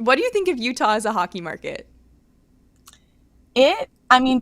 What do you think of Utah as a hockey market?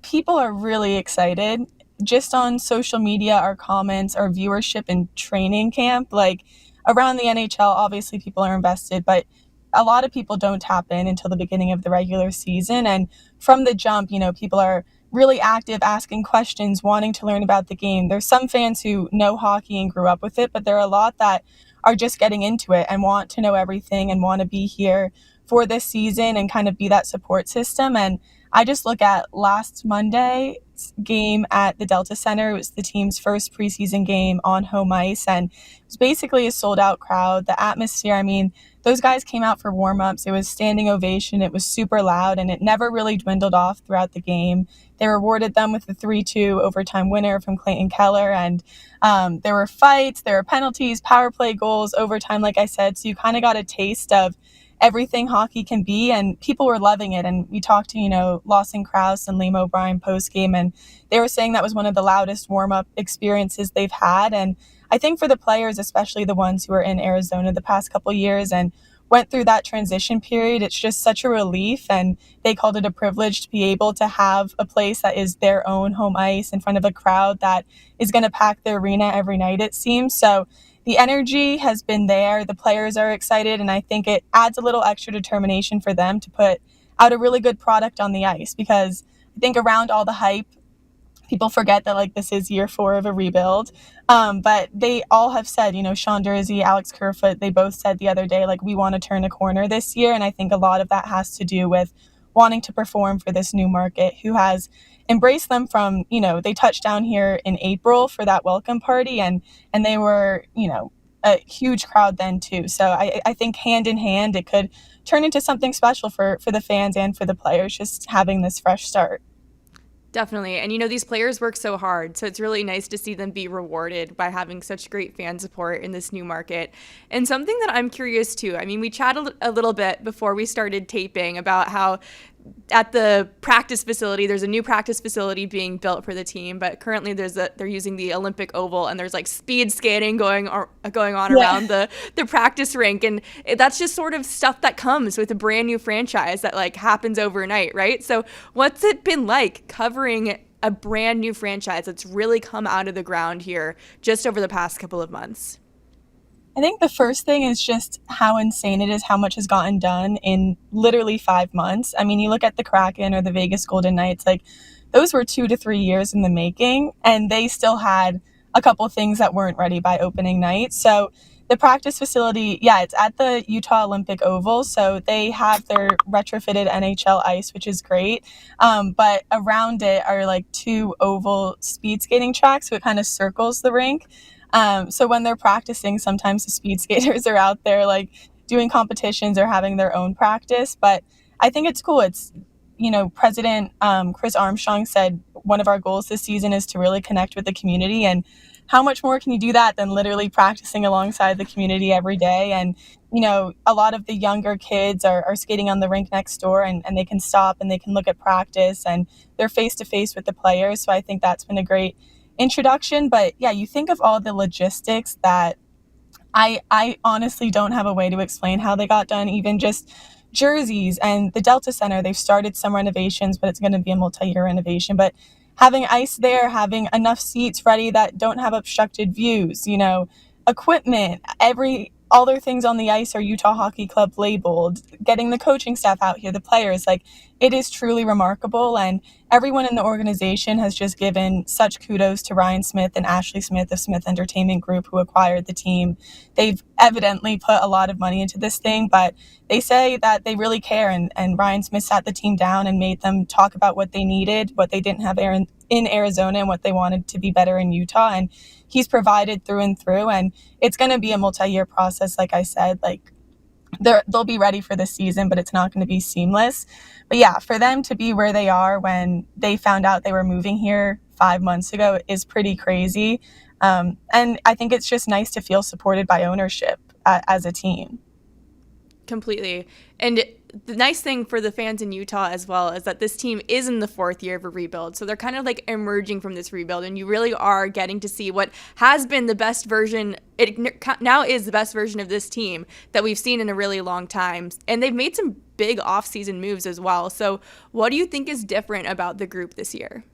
People are really excited. Just on social media, our comments, our viewership in training camp, like around the NHL, obviously people are invested, but a lot of people don't tap in until the beginning of the regular season. And from the jump, people are really active, asking questions, wanting to learn about the game. There's some fans who know hockey and grew up with it, but there are a lot that are just getting into it and want to know everything and want to be here for this season and kind of be that support system. And I just look at last Monday's game at the Delta Center. It was the team's first preseason game on home ice, and it was basically a sold out crowd. The atmosphere, those guys came out for warm ups. It was standing ovation. It was super loud, and it never really dwindled off throughout the game. They rewarded them with the 3-2 overtime winner from Clayton Keller, and there were fights, there were penalties, power play goals, overtime, like I said. So you kind of got a taste of everything hockey can be, and people were loving it. And we talked to Lawson Krause and Liam O'Brien post game, and they were saying that was one of the loudest warm-up experiences they've had. And I think for the players, especially the ones who are in Arizona the past couple years and went through that transition period, it's just such a relief, and they called it a privilege to be able to have a place that is their own home ice in front of a crowd that is going to pack the arena every night, it seems. So the energy has been there. The players are excited, and I think it adds a little extra determination for them to put out a really good product on the ice, because I think around all the hype, people forget that like this is year 4 of a rebuild. But they all have said, Sean Dursey, Alex Kerfoot, they both said the other day, like, we want to turn a corner this year. And I think a lot of that has to do with wanting to perform for this new market who has embraced them from, they touched down here in April for that welcome party, and they were, a huge crowd then too. So I think hand in hand, it could turn into something special for the fans and for the players, just having this fresh start. Definitely. And these players work so hard. So it's really nice to see them be rewarded by having such great fan support in this new market. And something that I'm curious too, we chatted a little bit before we started taping about how at the practice facility, there's a new practice facility being built for the team, but currently they're using the Olympic Oval, and there's like speed skating going on Yeah. around the practice rink, and that's just sort of stuff that comes with a brand new franchise that like happens overnight, right? So what's it been like covering a brand new franchise that's really come out of the ground here just over the past couple of months? I think the first thing is just how insane it is how much has gotten done in literally 5 months. You look at the Kraken or the Vegas Golden Knights, like those were 2 to 3 years in the making, and they still had a couple things that weren't ready by opening night. So the practice facility, yeah, it's at the Utah Olympic Oval. So they have their retrofitted NHL ice, which is great. But around it are like 2 oval speed skating tracks, so it kind of circles the rink. So when they're practicing, sometimes the speed skaters are out there like doing competitions or having their own practice. But I think it's cool. President Chris Armstrong said one of our goals this season is to really connect with the community. And how much more can you do that than literally practicing alongside the community every day? And, a lot of the younger kids are skating on the rink next door, and they can stop and they can look at practice, and they're face to face with the players. So I think that's been a great introduction. But yeah, you think of all the logistics that I honestly don't have a way to explain how they got done. Even just jerseys and the Delta Center, they've started some renovations, but it's going to be a multi-year renovation. But having ice there, having enough seats ready that don't have obstructed views, equipment, all their things on the ice are Utah Hockey Club labeled, getting the coaching staff out here, the players, like it is truly remarkable. And everyone in the organization has just given such kudos to Ryan Smith and Ashley Smith of Smith Entertainment Group, who acquired the team. They've evidently put a lot of money into this thing, but they say that they really care. And Ryan Smith sat the team down and made them talk about what they needed, what they didn't have in Arizona, and what they wanted to be better in Utah. And he's provided through and through. And it's going to be a multi-year process, like I said. Like they'll be ready for the season, but it's not going to be seamless. But yeah, for them to be where they are when they found out they were moving here 5 months ago is pretty crazy. And I think it's just nice to feel supported by ownership as a team. Completely. And the nice thing for the fans in Utah as well is that this team is in the fourth year of a rebuild. So they're kind of like emerging from this rebuild, and you really are getting to see what has been the best version. It now is the best version of this team that we've seen in a really long time. And they've made some big offseason moves as well. So, what do you think is different about the group this year?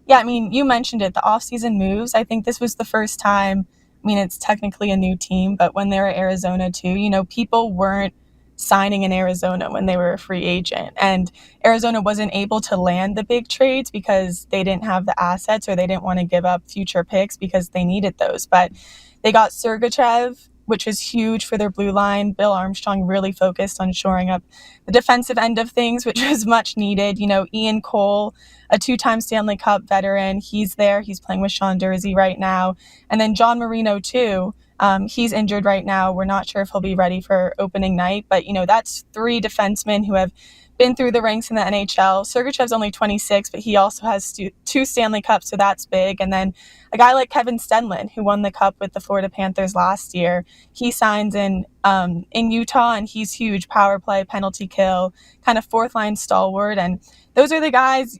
Yeah, I mean, you mentioned it, the offseason moves. I think this was the first time. I mean, it's technically a new team, but when they were Arizona too, people weren't signing in Arizona when they were a free agent. And Arizona wasn't able to land the big trades because they didn't have the assets, or they didn't want to give up future picks because they needed those. But they got Sergachev, which was huge for their blue line. Bill Armstrong really focused on shoring up the defensive end of things, which was much needed. Ian Cole, a two-time Stanley Cup veteran, he's there. He's playing with Sean Dursey right now. And then John Marino, too. He's injured right now. We're not sure if he'll be ready for opening night, but that's three defensemen who have been through the ranks in the NHL. Sergachev's only 26, but he also has two Stanley Cups, so that's big. And then a guy like Kevin Stenlund, who won the Cup with the Florida Panthers last year, he signs in Utah, and he's huge. Power play, penalty kill, kind of fourth line stalwart, and those are the guys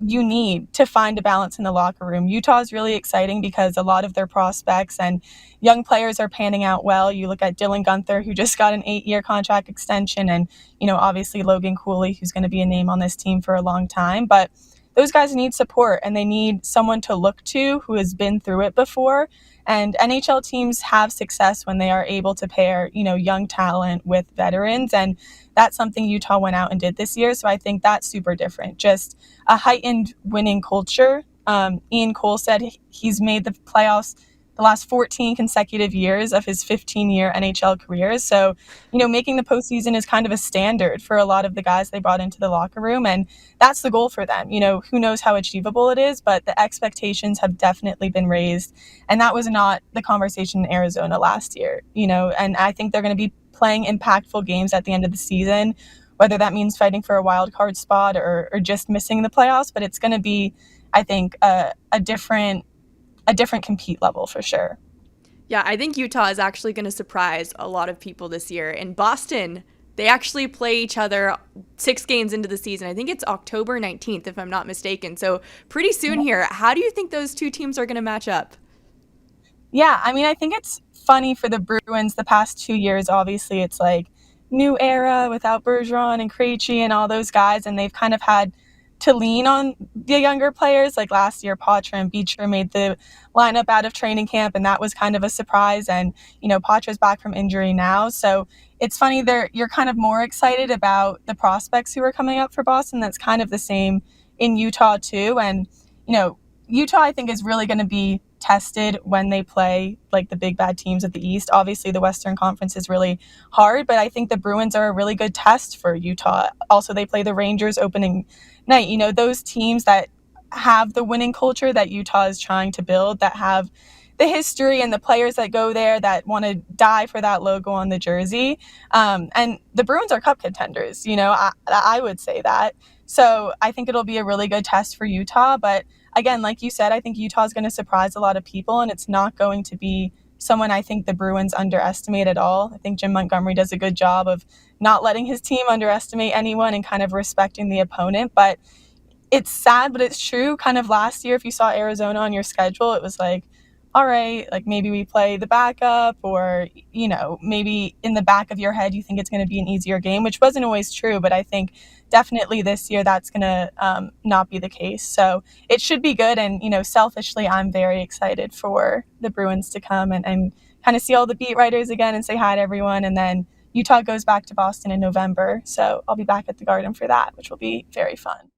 you need to find a balance in the locker room. Utah is really exciting because a lot of their prospects and young players are panning out well. You look at Dylan Gunther, who just got an 8-year contract extension, and obviously Logan Cooley, who's going to be a name on this team for a long time. But those guys need support, and they need someone to look to who has been through it before. And NHL teams have success when they are able to pair, young talent with veterans. And that's something Utah went out and did this year. So I think that's super different. Just a heightened winning culture. Ian Cole said he's made the playoffs the last 14 consecutive years of his 15-year NHL career. So, making the postseason is kind of a standard for a lot of the guys they brought into the locker room. And that's the goal for them. Who knows how achievable it is, but the expectations have definitely been raised. And that was not the conversation in Arizona last year, and I think they're going to be playing impactful games at the end of the season, whether that means fighting for a wild card spot or just missing the playoffs. But it's going to be, I think, a different compete level for sure. Yeah, I think Utah is actually going to surprise a lot of people this year. In Boston, they actually play each other 6 games into the season. I think it's October 19th, if I'm not mistaken. So pretty soon here. How do you think those two teams are going to match up? Yeah, I mean, I think it's funny for the Bruins the past 2 years. Obviously, it's like new era without Bergeron and Krejci and all those guys, and they've kind of had to lean on the younger players. Like last year, Poitras and Beecher made the lineup out of training camp, and that was kind of a surprise. And Poitra's back from injury now, so it's funny. You're kind of more excited about the prospects who are coming up for Boston. That's kind of the same in Utah too, and you know Utah, I think, is really going to be tested when they play like the big bad teams of the East. Obviously, the Western Conference is really hard, but I think the Bruins are a really good test for Utah. Also, they play the Rangers opening night. Those teams that have the winning culture that Utah is trying to build, that have the history and the players that go there that want to die for that logo on the jersey. And the Bruins are cup contenders, I would say that. So I think it'll be a really good test for Utah. But again, like you said, I think Utah is going to surprise a lot of people, and it's not going to be someone I think the Bruins underestimate at all. I think Jim Montgomery does a good job of not letting his team underestimate anyone and kind of respecting the opponent. But it's sad, but it's true. Kind of last year, if you saw Arizona on your schedule, it was like, all right, like maybe we play the backup, or, maybe in the back of your head, you think it's going to be an easier game, which wasn't always true. But I think definitely this year that's going to not be the case. So it should be good. And, selfishly, I'm very excited for the Bruins to come and kind of see all the beat writers again and say hi to everyone. And then Utah goes back to Boston in November. So I'll be back at the Garden for that, which will be very fun.